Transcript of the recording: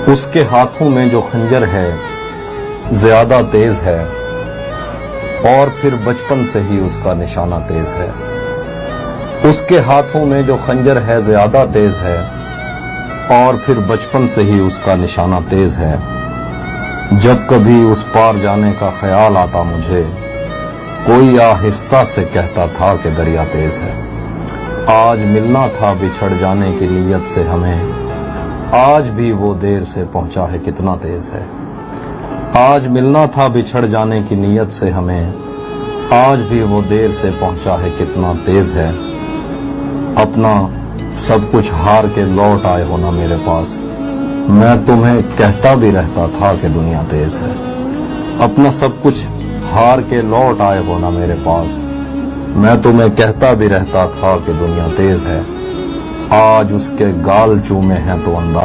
उसके हाथों में जो खंजर है ज्यादा तेज है और फिर बचपन से ही उसका निशाना तेज है। उसके हाथों में जो खंजर है ज्यादा तेज है और फिर बचपन से ही उसका निशाना तेज है। जब कभी उस पार जाने का ख्याल आता मुझे, कोई आहिस्ता से कहता था कि दरिया तेज है। आज मिलना था बिछड़ जाने की नीयत से हमें, आज भी वो देर से पहुंचा है कितना तेज है। आज मिलना था बिछड़ जाने की नीयत से हमें, आज भी वो देर से पहुंचा है कितना तेज है। अपना सब कुछ हार के लौट आए हो ना मेरे पास, मैं तुम्हें कहता भी रहता था कि दुनिया तेज है। अपना सब कुछ हार के लौट आए हो ना मेरे पास, मैं तुम्हें कहता भी रहता था कि दुनिया तेज है। आज उसके गाल चूमे हैं तो अंदाज